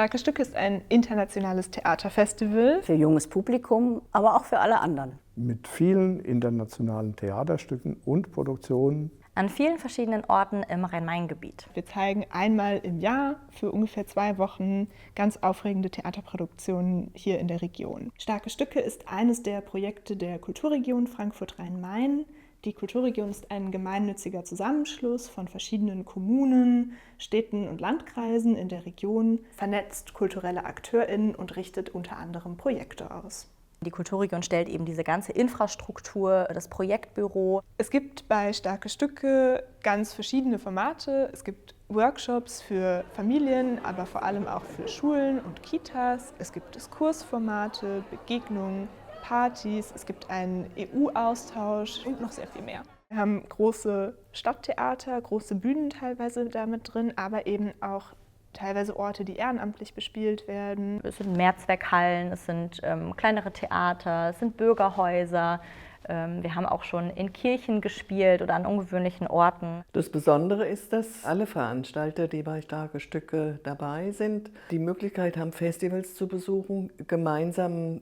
Starke Stücke ist ein internationales Theaterfestival. Für junges Publikum, aber auch für alle anderen. Mit vielen internationalen Theaterstücken und Produktionen. An vielen verschiedenen Orten im Rhein-Main-Gebiet. Wir zeigen einmal im Jahr für ungefähr 2 Wochen ganz aufregende Theaterproduktionen hier in der Region. Starke Stücke ist eines der Projekte der Kulturregion Frankfurt-Rhein-Main. Die Kulturregion ist ein gemeinnütziger Zusammenschluss von verschiedenen Kommunen, Städten und Landkreisen in der Region, vernetzt kulturelle AkteurInnen und richtet unter anderem Projekte aus. Die Kulturregion stellt eben diese ganze Infrastruktur, das Projektbüro. Es gibt bei Starke Stücke ganz verschiedene Formate. Es gibt Workshops für Familien, aber vor allem auch für Schulen und Kitas. Es gibt Diskursformate, Begegnungen, Partys, es gibt einen EU-Austausch und noch sehr viel mehr. Wir haben große Stadttheater, große Bühnen teilweise damit drin, aber eben auch teilweise Orte, die ehrenamtlich bespielt werden. Es sind Mehrzweckhallen, es sind kleinere Theater, es sind Bürgerhäuser. Wir haben auch schon in Kirchen gespielt oder an ungewöhnlichen Orten. Das Besondere ist, dass alle Veranstalter, die bei Starke Stücke dabei sind, die Möglichkeit haben, Festivals zu besuchen, gemeinsam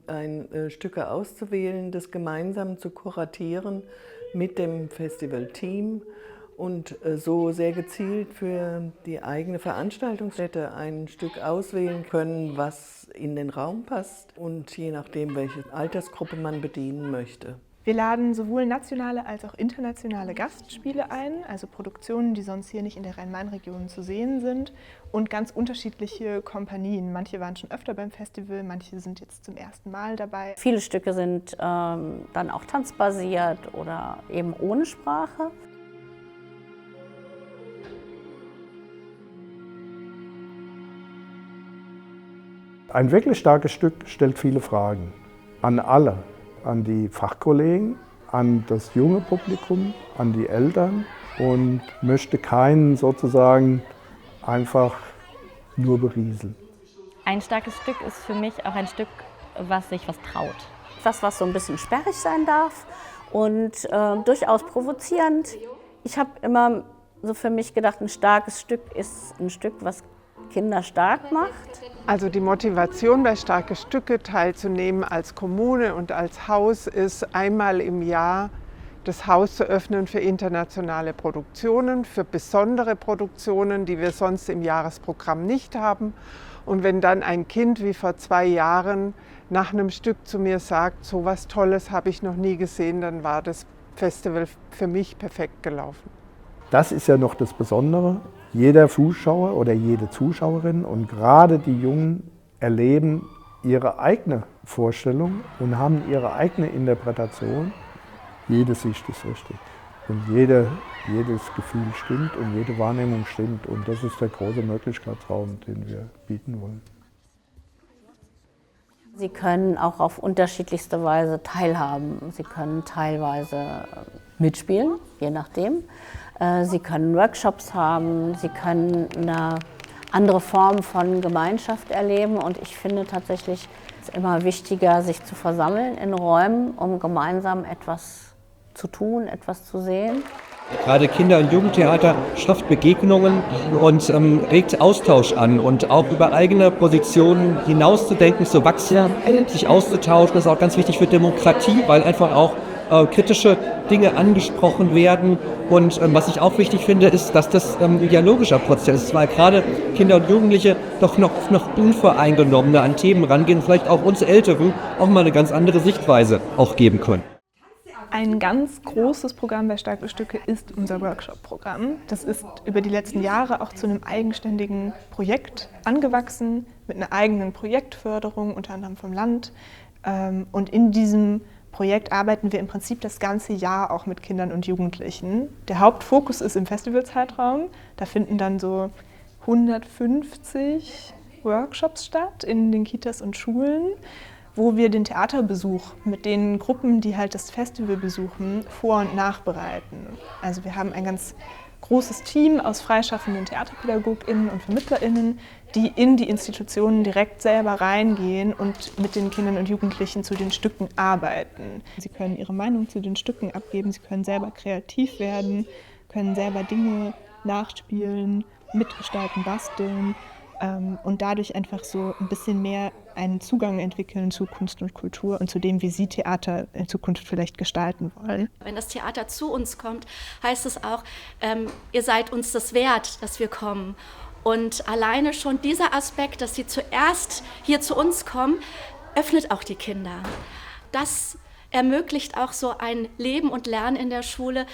Stücke auszuwählen, das gemeinsam zu kuratieren mit dem Festivalteam und so sehr gezielt für die eigene Veranstaltungsstätte ein Stück auswählen können, was in den Raum passt und je nachdem, welche Altersgruppe man bedienen möchte. Wir laden sowohl nationale als auch internationale Gastspiele ein, also Produktionen, die sonst hier nicht in der Rhein-Main-Region zu sehen sind, und ganz unterschiedliche Kompanien. Manche waren schon öfter beim Festival, manche sind jetzt zum ersten Mal dabei. Viele Stücke sind dann auch tanzbasiert oder eben ohne Sprache. Ein wirklich starkes Stück stellt viele Fragen an alle. An die Fachkollegen, an das junge Publikum, an die Eltern und möchte keinen sozusagen einfach nur berieseln. Ein starkes Stück ist für mich auch ein Stück, was sich was traut. Etwas, was so ein bisschen sperrig sein darf und durchaus provozierend. Ich habe immer so für mich gedacht, ein starkes Stück ist ein Stück, was Kinder stark macht. Also die Motivation bei Starke Stücke teilzunehmen als Kommune und als Haus ist einmal im Jahr das Haus zu öffnen für internationale Produktionen, für besondere Produktionen, die wir sonst im Jahresprogramm nicht haben. Und wenn dann ein Kind wie vor 2 Jahren nach einem Stück zu mir sagt, so was Tolles habe ich noch nie gesehen, dann war das Festival für mich perfekt gelaufen. Das ist ja noch das Besondere. Jeder Zuschauer oder jede Zuschauerin und gerade die Jungen erleben ihre eigene Vorstellung und haben ihre eigene Interpretation. Jede Sicht ist richtig und jedes Gefühl stimmt und jede Wahrnehmung stimmt. Und das ist der große Möglichkeitsraum, den wir bieten wollen. Sie können auch auf unterschiedlichste Weise teilhaben. Sie können teilweise mitspielen, je nachdem. Sie können Workshops haben, sie können eine andere Form von Gemeinschaft erleben. Und ich finde tatsächlich, es ist immer wichtiger, sich zu versammeln in Räumen, um gemeinsam etwas zu tun, etwas zu sehen. Gerade Kinder- und Jugendtheater schafft Begegnungen und regt Austausch an und auch über eigene Positionen hinauszudenken, zu wachsen, sich auszutauschen. Das ist auch ganz wichtig für Demokratie, weil einfach auch kritische Dinge angesprochen werden. Und was ich auch wichtig finde, ist, dass das ein dialogischer Prozess ist, weil gerade Kinder und Jugendliche doch noch unvoreingenommener an Themen rangehen, vielleicht auch uns Älteren auch mal eine ganz andere Sichtweise auch geben können. Ein ganz großes Programm bei Starke Stücke ist unser Workshop-Programm. Das ist über die letzten Jahre auch zu einem eigenständigen Projekt angewachsen, mit einer eigenen Projektförderung, unter anderem vom Land. Und in diesem Projekt arbeiten wir im Prinzip das ganze Jahr auch mit Kindern und Jugendlichen. Der Hauptfokus ist im Festivalzeitraum. Da finden dann so 150 Workshops statt in den Kitas und Schulen, wo wir den Theaterbesuch mit den Gruppen, die halt das Festival besuchen, vor- und nachbereiten. Also wir haben ein ganz großes Team aus freischaffenden TheaterpädagogInnen und VermittlerInnen, die in die Institutionen direkt selber reingehen und mit den Kindern und Jugendlichen zu den Stücken arbeiten. Sie können ihre Meinung zu den Stücken abgeben, sie können selber kreativ werden, können selber Dinge nachspielen, mitgestalten, basteln. und dadurch einfach so ein bisschen mehr einen Zugang entwickeln zu Kunst und Kultur und zu dem, wie sie Theater in Zukunft vielleicht gestalten wollen. Wenn das Theater zu uns kommt, heißt es auch, ihr seid uns das wert, dass wir kommen. Und alleine schon dieser Aspekt, dass sie zuerst hier zu uns kommen, öffnet auch die Kinder. Das ermöglicht auch so ein Leben und Lernen in der Schule,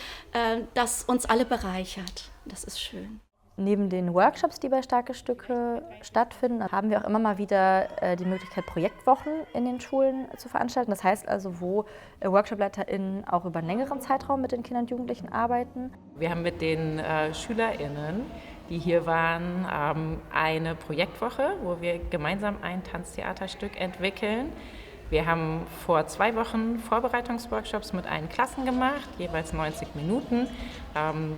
das uns alle bereichert. Das ist schön. Neben den Workshops, die bei Starke Stücke stattfinden, haben wir auch immer mal wieder die Möglichkeit, Projektwochen in den Schulen zu veranstalten. Das heißt also, wo WorkshopleiterInnen auch über einen längeren Zeitraum mit den Kindern und Jugendlichen arbeiten. Wir haben mit den SchülerInnen, die hier waren, eine Projektwoche, wo wir gemeinsam ein Tanztheaterstück entwickeln. Wir haben vor 2 Wochen Vorbereitungsworkshops mit allen Klassen gemacht, jeweils 90 Minuten,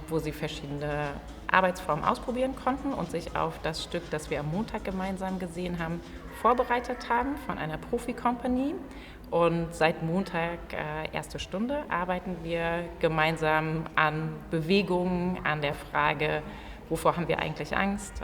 wo sie verschiedene Arbeitsformen ausprobieren konnten und sich auf das Stück, das wir am Montag gemeinsam gesehen haben, vorbereitet haben von einer Profi-Company. Und seit Montag, erste Stunde, arbeiten wir gemeinsam an Bewegungen, an der Frage, wovor haben wir eigentlich Angst,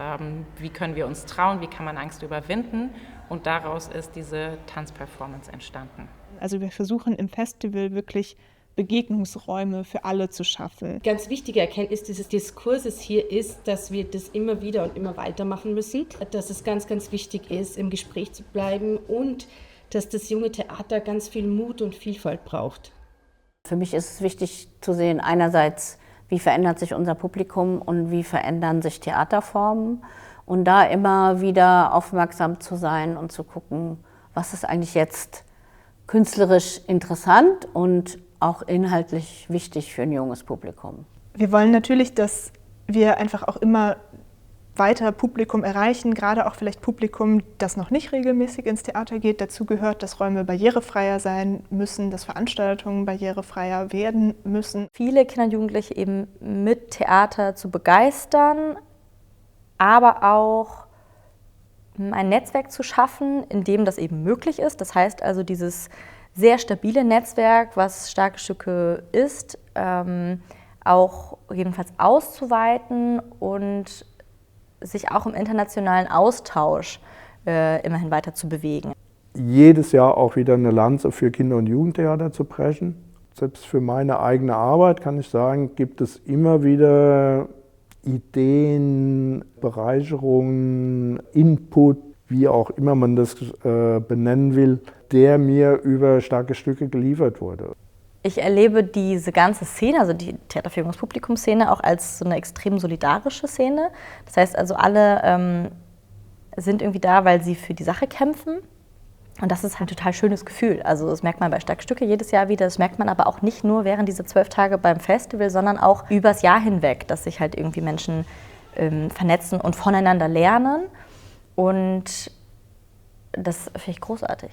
wie können wir uns trauen, wie kann man Angst überwinden. Und daraus ist diese Tanzperformance entstanden. Also wir versuchen im Festival wirklich Begegnungsräume für alle zu schaffen. Ganz wichtige Erkenntnis dieses Diskurses hier ist, dass wir das immer wieder und immer weitermachen müssen, dass es ganz, ganz wichtig ist, im Gespräch zu bleiben und dass das junge Theater ganz viel Mut und Vielfalt braucht. Für mich ist es wichtig zu sehen, einerseits, wie verändert sich unser Publikum und wie verändern sich Theaterformen und da immer wieder aufmerksam zu sein und zu gucken, was ist eigentlich jetzt künstlerisch interessant und auch inhaltlich wichtig für ein junges Publikum. Wir wollen natürlich, dass wir einfach auch immer weiter Publikum erreichen, gerade auch vielleicht Publikum, das noch nicht regelmäßig ins Theater geht. Dazu gehört, dass Räume barrierefreier sein müssen, dass Veranstaltungen barrierefreier werden müssen. Viele Kinder und Jugendliche eben mit Theater zu begeistern, aber auch ein Netzwerk zu schaffen, in dem das eben möglich ist. Das heißt also, dieses sehr stabile Netzwerk, was Starke Stücke ist, auch jedenfalls auszuweiten und sich auch im internationalen Austausch immerhin weiter zu bewegen. Jedes Jahr auch wieder eine Lanze für Kinder- und Jugendtheater zu brechen. Selbst für meine eigene Arbeit kann ich sagen, gibt es immer wieder Ideen, Bereicherungen, Input, wie auch immer man das benennen will, der mir über Starke Stücke geliefert wurde. Ich erlebe diese ganze Szene, also die Theaterführungspublikumsszene, auch als so eine extrem solidarische Szene. Das heißt also, alle sind irgendwie da, weil sie für die Sache kämpfen. Und das ist ein total schönes Gefühl. Also das merkt man bei Starke Stücke jedes Jahr wieder. Das merkt man aber auch nicht nur während dieser 12 Tage beim Festival, sondern auch übers Jahr hinweg, dass sich halt irgendwie Menschen vernetzen und voneinander lernen. Und das finde ich großartig.